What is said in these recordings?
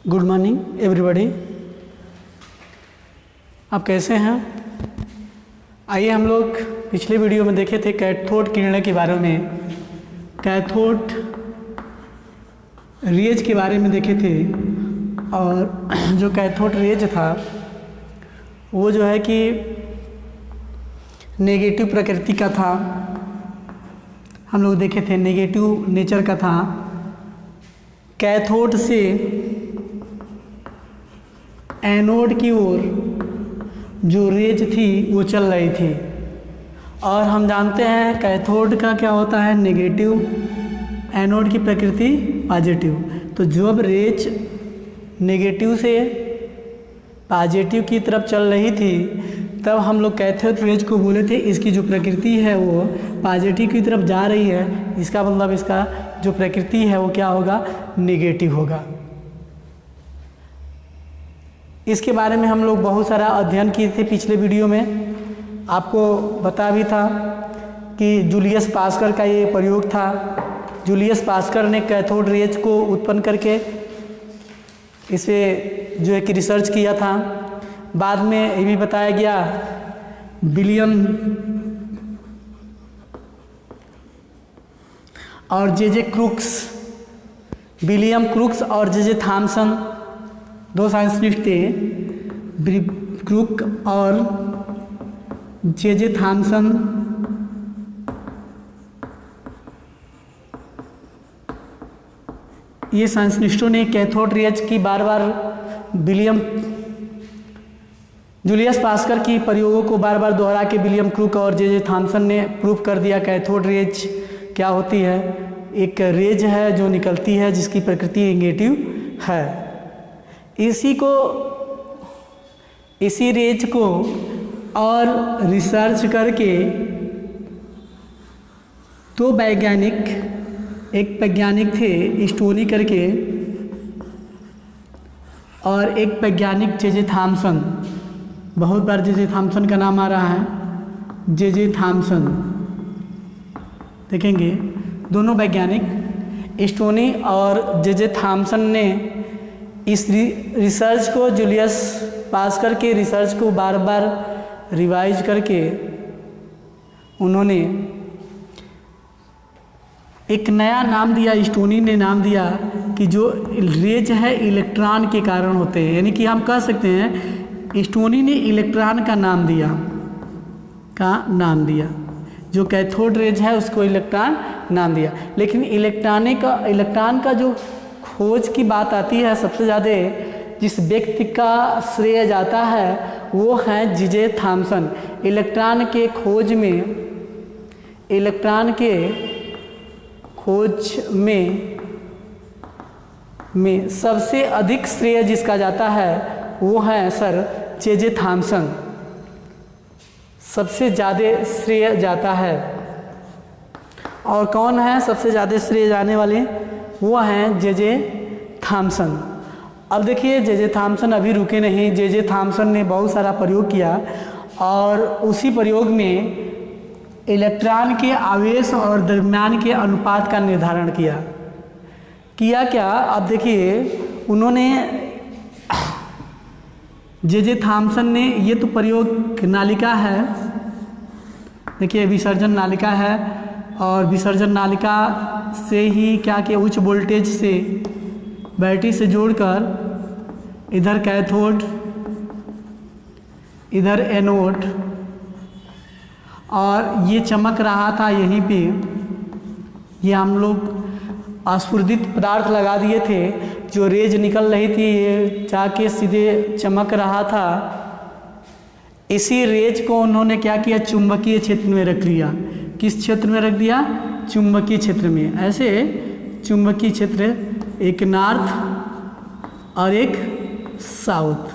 Good morning everybody. आप कैसे हैं? आइए हम लोग पिछले वीडियो में देखे थे कैथोड किरणें के बारे में, कैथोड रेज के बारे में देखे थे। और जो कैथोड रेज था वो जो है कि नेगेटिव प्रकृति का था, हम लोग देखे थे नेगेटिव नेचर का था। कैथोड से एनोड की ओर जो रेज थी वो चल रही थी, और हम जानते हैं कैथोड का क्या होता है, नेगेटिव, एनोड की प्रकृति पॉजिटिव। तो जब रेज नेगेटिव से पॉजिटिव की तरफ चल रही थी तब हम लोग कैथोड रेज को बोले थे इसकी जो प्रकृति है वो पॉजिटिव की तरफ जा रही है, इसका मतलब इसका जो प्रकृति है वो क्या होगा, नेगेटिव होगा। इसके बारे में हम लोग बहुत सारा अध्ययन किए थे पिछले वीडियो में। आपको बता भी था कि जूलियस पास्कल का ये प्रयोग था। जूलियस पास्कल ने कैथोड रेज को उत्पन्न करके इसे जो है कि रिसर्च किया था। बाद में ये भी बताया गया विलियम और जे क्रूक्स, विलियम क्रूक्स और जे थॉमसन, दो साइंटिस्ट थे, क्रूक और जे थॉमसन। ये साइंटिस्टों ने कैथोड रेज की बार बार जूलियस पास्कल की प्रयोगों को बार बार दोहरा के विलियम क्रूक और जे थॉमसन ने प्रूव कर दिया कैथोड रेज क्या होती है। एक रेज है जो निकलती है जिसकी प्रकृति नेगेटिव है। इसी रेज को और रिसर्च करके दो वैज्ञानिक, एक वैज्ञानिक थे स्टोनी करके और एक वैज्ञानिक जे थॉमसन, बहुत बार जे थॉमसन का नाम आ रहा है, जे थॉमसन देखेंगे। दोनों वैज्ञानिक स्टोनी और जे थॉमसन ने इस रिसर्च को, जूलियस पास्कल के रिसर्च को बार बार रिवाइज करके उन्होंने एक नया नाम दिया। स्टोनी ने नाम दिया कि जो रेज है इलेक्ट्रॉन के कारण होते हैं, यानी कि हम कह सकते हैं स्टोनी ने इलेक्ट्रॉन का नाम दिया, जो कैथोड रेज है उसको इलेक्ट्रॉन नाम दिया। लेकिन इलेक्ट्रॉन का जो खोज की बात आती है, सबसे ज़्यादा जिस व्यक्ति का श्रेय जाता है वो हैं जे थॉमसन। इलेक्ट्रॉन के खोज में सबसे अधिक श्रेय जिसका जाता है वो है सर जे थॉमसन, सबसे ज़्यादा श्रेय जाता है। और कौन है सबसे ज़्यादा श्रेय जाने वाले, वो हैं जे थॉमसन। अब देखिए जे थॉमसन अभी रुके नहीं। जे थॉमसन ने बहुत सारा प्रयोग किया और उसी प्रयोग में इलेक्ट्रॉन के आवेश और द्रव्यमान के अनुपात का निर्धारण किया क्या। अब देखिए उन्होंने, जे थॉमसन ने, ये तो प्रयोग नालिका है, देखिए विसर्जन नालिका है, और विसर्जन नालिका से ही क्या कि उच्च वोल्टेज से बैटरी से जोड़कर इधर कैथोड इधर एनोड, और ये चमक रहा था यहीं पे, ये हम लोग स्फुरित पदार्थ लगा दिए थे, जो रेज निकल रही थी ये जाके सीधे चमक रहा था। इसी रेज को उन्होंने क्या किया, चुंबकीय क्षेत्र में रख लिया। किस क्षेत्र में रख दिया, चुंबकीय क्षेत्र में। ऐसे चुंबकीय क्षेत्र, एक नॉर्थ और एक साउथ।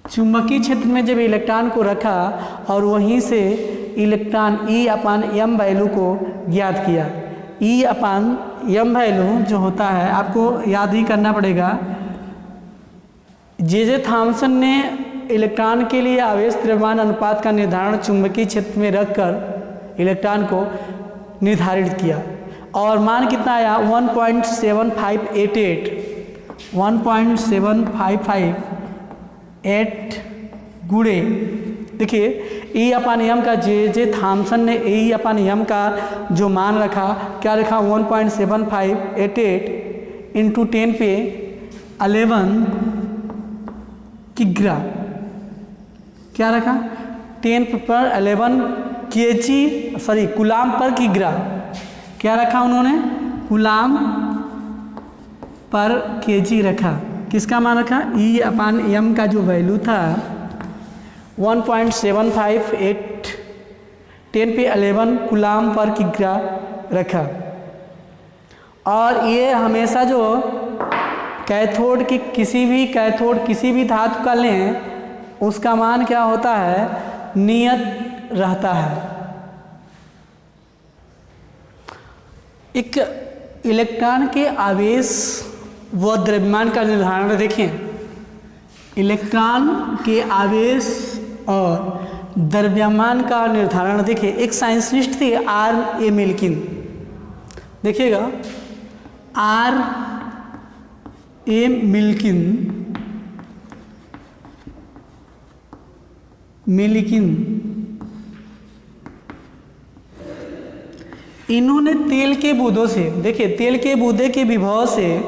चुंबकीय क्षेत्र में जब इलेक्ट्रॉन को रखा और वहीं से इलेक्ट्रॉन E/m वैल्यू को ज्ञात किया। E/m वैल्यू जो होता है आपको याद ही करना पड़ेगा। जे थॉमसन ने इलेक्ट्रॉन के लिए आवेश द्रव्यमान अनुपात का निर्धारण चुंबकीय क्षेत्र में रखकर इलेक्ट्रॉन को निर्धारित किया, और मान कितना आया, 1.7588 1.755 8 गुणे, देखिए ई अपान एम का जे थॉमसन ने ई अपान एम का जो मान रखा, क्या रखा 1.7588 इंटू 10 पे 11 किग्रा, क्या रखा 10 पर 11 केजी सॉरी कुलाम पर किग्रा, क्या रखा उन्होंने कुलाम पर केजी रखा। किसका मान रखा ई अपान एम का जो वैल्यू था 1.758 10 पे 11 कुलाम पर किग्रा रखा। और ये हमेशा जो कैथोड की किसी भी धातु का लें उसका मान क्या होता है नियत रहता है। एक इलेक्ट्रॉन के आवेश व द्रव्यमान का निर्धारण देखें। इलेक्ट्रॉन के आवेश और द्रव्यमान का निर्धारण देखिए। एक साइंटिस्ट थे R.A. मिल्किन, देखिएगा R.A. मिल्किन इन्होंने तेल के बूंदों से, देखिए तेल के बूंदे के विभव से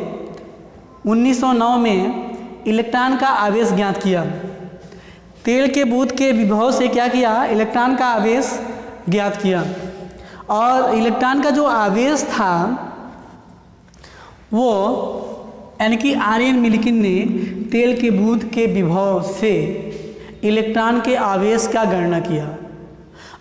1909 में इलेक्ट्रॉन का आवेश ज्ञात किया। तेल के बूंद के विभव से क्या किया इलेक्ट्रॉन का आवेश ज्ञात किया। और इलेक्ट्रॉन का जो आवेश था वो यानी कि R.A. मिल्किन ने तेल के बूंद के विभव से इलेक्ट्रॉन के आवेश का गणना किया।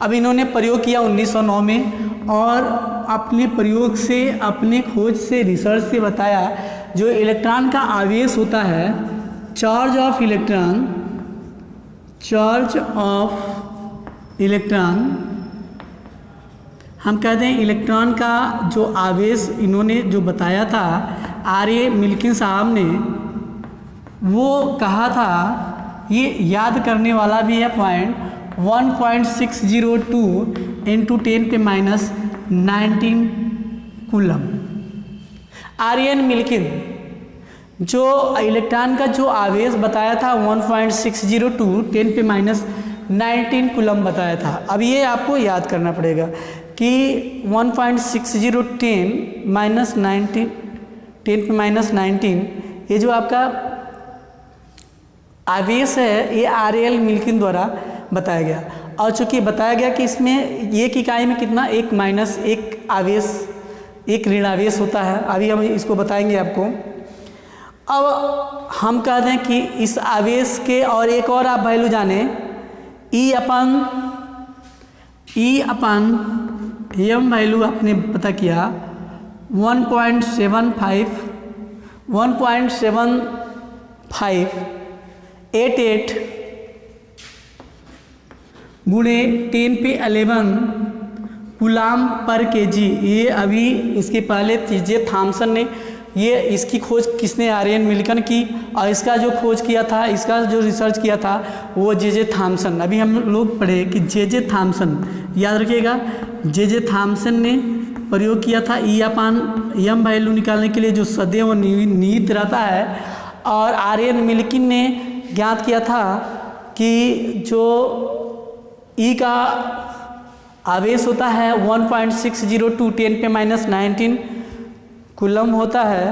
अब इन्होंने प्रयोग किया 1909 में और अपने प्रयोग से अपने खोज से रिसर्च से बताया जो इलेक्ट्रॉन का आवेश होता है चार्ज ऑफ इलेक्ट्रॉन हम कहते हैं इलेक्ट्रॉन का जो आवेश इन्होंने जो बताया था R.A. मिल्किन साहब ने, वो कहा था, ये याद करने वाला भी है पॉइंट 1.602 इंटू 10 पे -19 कूलम। R.A. मिल्किन जो इलेक्ट्रॉन का जो आवेश बताया था 1.602 10 पे -19 कूलम बताया था। अब ये आपको याद करना पड़ेगा कि 1.6010 -19 10 पे -19 ये जो आपका आवेश है ये R.A. मिल्किन द्वारा बताया गया। और चूँकि बताया गया कि इसमें एक इकाई में कितना एक आवेश एक ऋण आवेश होता है, अभी हम इसको बताएंगे आपको। अब हम कहते हैं कि इस आवेश के और एक और आप वैल्यू जाने ई अपन एम वैल्यू आपने पता किया 1.7588 गुणे 10 पे 11 कूलाम पर केजी। ये अभी इसके पहले जे थॉमसन ने ये इसकी खोज किसने R.A. मिल्किन की और इसका जो खोज किया था इसका जो रिसर्च किया था वो जे थॉमसन। अभी हम लोग पढ़े कि जे थॉमसन, याद रखिएगा जे थॉमसन ने प्रयोग किया था ई अपान एम वैल्यू निकालने के लिए जो सदैव निहित रहता है। और R.A. मिल्किन ने ज्ञात किया था कि जो ई का आवेश होता है 1.602 10 पे -19 कूलम होता है।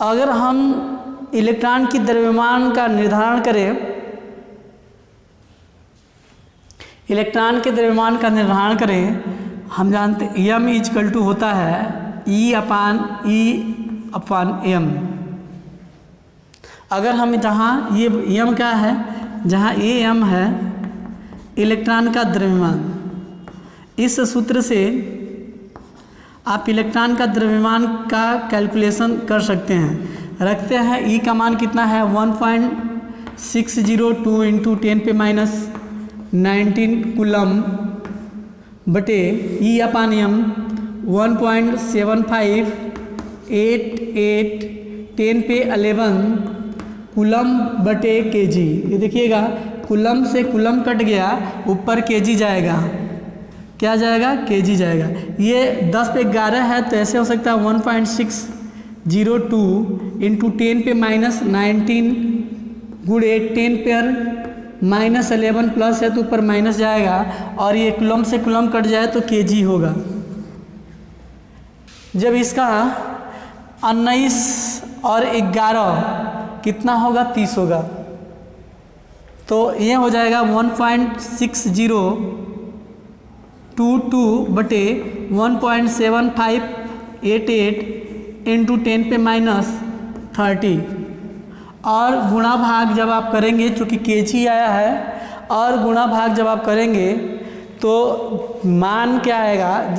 अगर हम इलेक्ट्रॉन की द्रव्यमान का निर्धारण करें, हम जानते एम इजकल टू होता है ई अपान एम। अगर हम जहाँ ये एम क्या है, जहाँ ए एम है इलेक्ट्रॉन का द्रव्यमान, इस सूत्र से आप इलेक्ट्रॉन का द्रव्यमान का कैलकुलेशन कर सकते हैं। रखते हैं ई का मान कितना है 1.602 इंटू 10 पे -19 कूलम बटे ई अपान एम 1.7588 10 पे 11 कूलम बटे केजी। ये देखिएगा कूलम से कूलम कट गया, ऊपर केजी जाएगा, क्या जाएगा केजी जाएगा। ये 10 पे 11 है तो ऐसे हो सकता है 1.6 0.02 इंटू 10 पे -19 गुणे 10 पर -11 प्लस है तो ऊपर माइनस जाएगा और ये कुलम से कुलम कट जाए तो केजी होगा। जब इसका 19 और 11 कितना होगा 30 होगा तो ये हो जाएगा 1.6022 बटे 1.7588 इंटू 10 पे -30 और गुणा भाग जब आप करेंगे चूँकि केजी आया है और गुणा भाग जब आप करेंगे तो मान क्या आएगा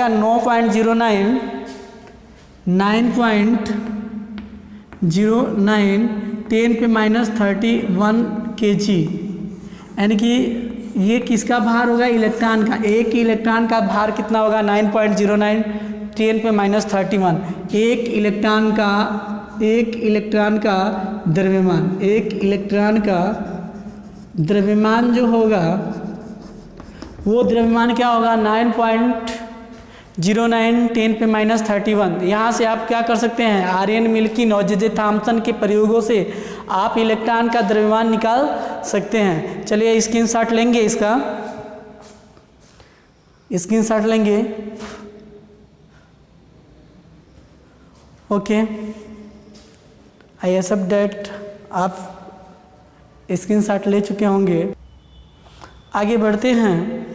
9.09 10 पे -31 kg यानी कि ये किसका भार होगा इलेक्ट्रॉन का। एक इलेक्ट्रॉन का भार कितना होगा 9.09 10 पे -31 एक इलेक्ट्रॉन का द्रव्यमान जो होगा वो द्रव्यमान क्या होगा 9.09 10 पे -31। यहाँ से आप क्या कर सकते हैं आर्यन मिल्किन और जे थॉम्सन के प्रयोगों से आप इलेक्ट्रॉन का द्रव्यमान निकाल सकते हैं। चलिए स्क्रीनशॉट लेंगे, इसका स्क्रीनशॉट लेंगे। ओके आई एक्सेप्ट दैट आप स्क्रीनशॉट ले चुके होंगे। आगे बढ़ते हैं।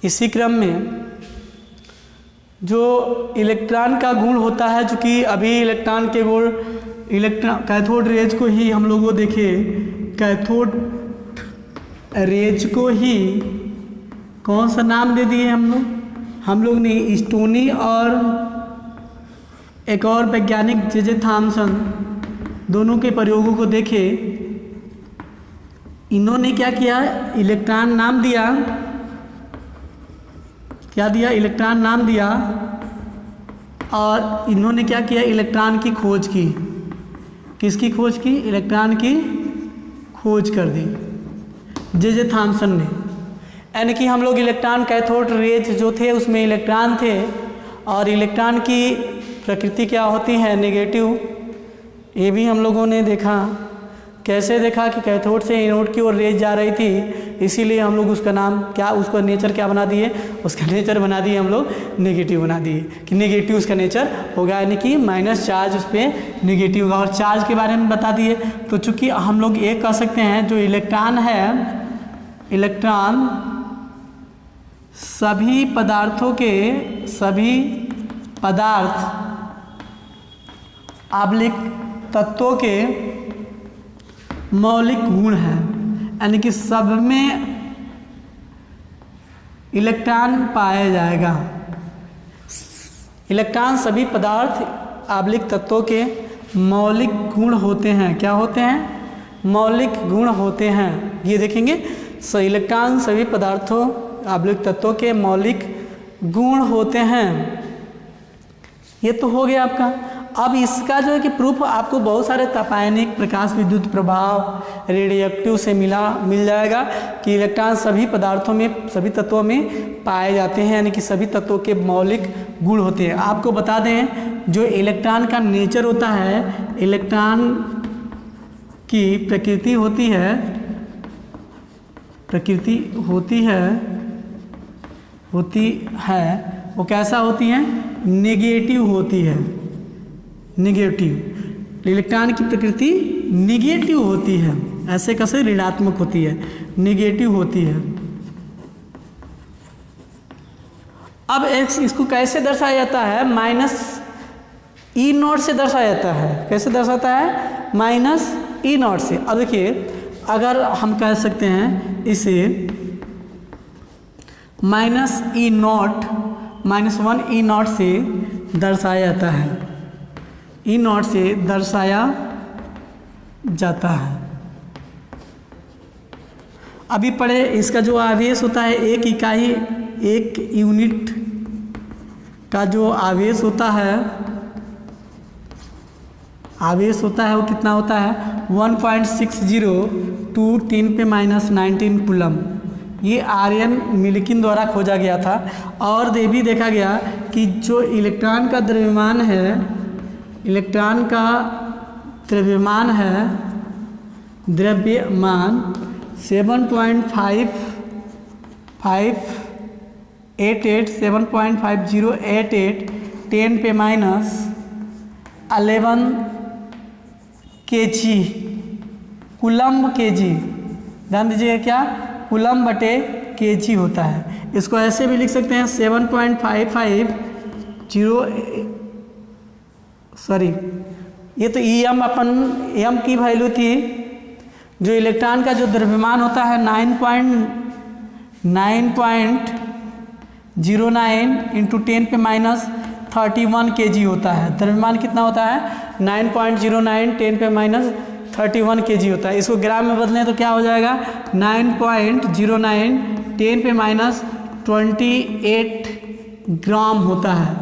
इसी क्रम में जो इलेक्ट्रॉन का गुण होता है, चूँकि अभी इलेक्ट्रॉन के गुण कैथोड रेज को ही हम लोगों देखे, कैथोड रेज को ही कौन सा नाम दे दिए हम लोग ने स्टोनी और एक और वैज्ञानिक जे थॉम्सन दोनों के प्रयोगों को देखे। इन्होंने क्या किया इलेक्ट्रॉन नाम दिया, इलेक्ट्रॉन नाम दिया और इन्होंने क्या किया इलेक्ट्रॉन की खोज की। किसकी खोज की इलेक्ट्रॉन की खोज कर दी जे थॉम्सन ने। यानी कि हम लोग इलेक्ट्रॉन कैथोड रेज जो थे उसमें इलेक्ट्रॉन थे और इलेक्ट्रॉन की प्रकृति क्या होती है नेगेटिव। ये भी हम लोगों ने देखा, कैसे देखा कि कैथोड से एनोड की ओर रेज जा रही थी, इसीलिए हम लोग उसका नाम क्या उसका नेचर क्या बना दिए, उसका नेचर बना दिए हम लोग नेगेटिव बना दिए कि नेगेटिव उसका नेचर होगा, यानी कि माइनस चार्ज उस पर नेगेटिव होगा। और चार्ज के बारे में बता दिए। तो चूँकि हम लोग ये कह सकते हैं जो इलेक्ट्रॉन है, इलेक्ट्रॉन सभी पदार्थ आबलिक तत्वों के मौलिक गुण है, यानी कि सब में इलेक्ट्रॉन पाया जाएगा। इलेक्ट्रॉन सभी पदार्थ आबलिक तत्वों के मौलिक गुण होते हैं। क्या होते हैं मौलिक गुण होते हैं, ये देखेंगे। इलेक्ट्रॉन सभी पदार्थों आबलिक तत्वों के मौलिक गुण होते हैं। ये तो हो गया आपका। अब इसका जो है कि प्रूफ आपको बहुत सारे तापायनिक प्रकाश विद्युत प्रभाव रेडियोएक्टिव से मिल जाएगा कि इलेक्ट्रॉन सभी पदार्थों में सभी तत्वों में पाए जाते हैं, यानी कि सभी तत्वों के मौलिक गुण होते हैं। आपको बता दें जो इलेक्ट्रॉन का नेचर होता है, इलेक्ट्रॉन की प्रकृति होती है वो कैसा होती है नेगेटिव होती है। नेगेटिव इलेक्ट्रॉन की प्रकृति नेगेटिव होती है, ऐसे कैसे ऋणात्मक होती है, नेगेटिव होती है। अब इसको कैसे दर्शाया जाता है -E0 से दर्शाया जाता है। कैसे दर्शाता है -E0 से। अब देखिए अगर हम कह सकते हैं इसे -1E0 से दर्शाया जाता है, E0 से दर्शाया जाता है। अभी पढ़े इसका जो आवेश होता है एक इकाई एक यूनिट का जो आवेश होता है वो कितना होता है 1.60 × 10⁻⁹ कूलम। ये आर्यन मिल्किन द्वारा खोजा गया था। और ये भी देखा गया कि जो इलेक्ट्रॉन का द्रव्यमान है इलेक्ट्रॉन का द्रव्यमान है 7.5088 10 पे माइनस 11 kg कूलम्ब kg। ध्यान दीजिएगा क्या, कूलम्ब बटे kg होता है। इसको ऐसे भी लिख सकते हैं 7.550 ये तो em अपन m की वैल्यू थी। जो इलेक्ट्रॉन का जो द्रव्यमान होता है 9.09 इंटू 10 पे माइनस 31 kg होता है। द्रव्यमान कितना होता है 9.09 10 पे माइनस 31 kg होता है। इसको ग्राम में बदलें तो क्या हो जाएगा 9.09 10 पे माइनस 28 ग्राम होता है।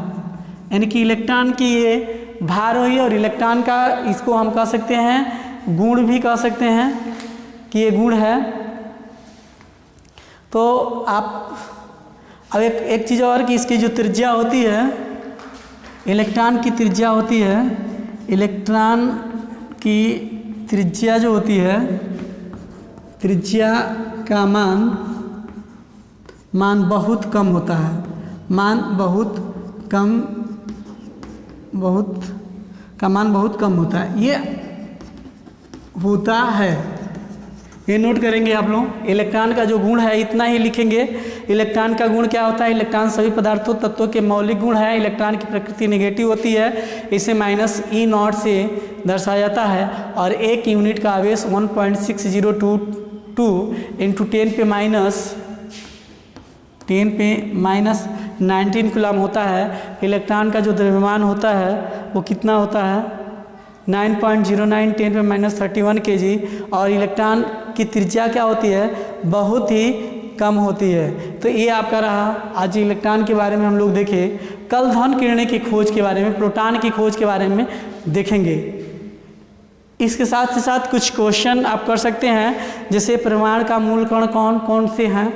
यानी कि इलेक्ट्रॉन की ये भार हुई और इलेक्ट्रॉन का इसको हम कह सकते हैं गुण भी कह सकते हैं कि ये गुण है। तो आप अब एक चीज़ और कि इसकी जो त्रिज्या होती है, इलेक्ट्रॉन की त्रिज्या होती है, इलेक्ट्रॉन की त्रिज्या जो होती है, त्रिज्या का मान बहुत कम होता है। मान बहुत कम होता है। ये होता है, ये नोट करेंगे आप लोग। इलेक्ट्रॉन का जो गुण है इतना ही लिखेंगे। इलेक्ट्रॉन का गुण क्या होता है, इलेक्ट्रॉन सभी पदार्थों तत्वों के मौलिक गुण है। इलेक्ट्रॉन की प्रकृति नेगेटिव होती है, इसे -E0 से दर्शाया जाता है और एक यूनिट का आवेश 1.6022 इंटू 10 पे माइनस 19 कूलम होता है। इलेक्ट्रॉन का जो द्रव्यमान होता है वो कितना होता है 9.09 10 पे माइनस 31 kg और इलेक्ट्रॉन की त्रिज्या क्या होती है, बहुत ही कम होती है। तो ये आपका रहा आज इलेक्ट्रॉन के बारे में हम लोग देखे। कल धन किरणें की खोज के बारे में, प्रोटॉन की खोज के बारे में देखेंगे। इसके साथ साथ कुछ क्वेश्चन आप कर सकते हैं, जैसे परमाणु का मूल कण कौन कौन से हैं।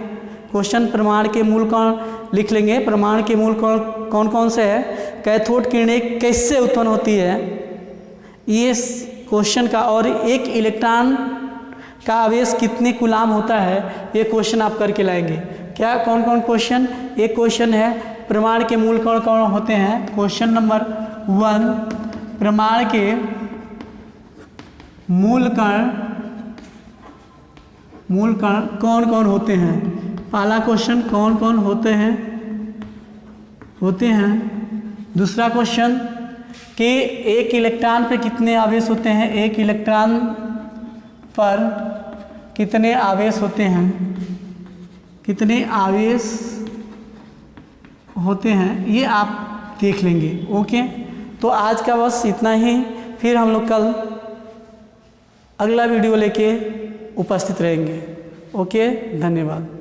क्वेश्चन परमाणु के मूल कण लिख लेंगे। परमाणु के मूल कण कौन कौन से है, कैथोड किरणें कैसे उत्पन्न होती है, ये क्वेश्चन का, और एक इलेक्ट्रॉन का आवेश कितने कूलम होता है, ये क्वेश्चन आप करके लाएंगे। क्या कौन कौन क्वेश्चन, एक क्वेश्चन है परमाणु के मूल कण कौन होते हैं। क्वेश्चन नंबर 1, परमाणु के मूल कण कौन कौन होते हैं। पहला क्वेश्चन कौन कौन होते हैं। दूसरा क्वेश्चन कि एक इलेक्ट्रॉन पे कितने आवेश होते हैं, एक इलेक्ट्रॉन पर कितने आवेश होते हैं, कितने आवेश होते हैं, ये आप देख लेंगे। ओके, तो आज का बस इतना ही। फिर हम लोग कल अगला वीडियो लेके उपस्थित रहेंगे। ओके, धन्यवाद।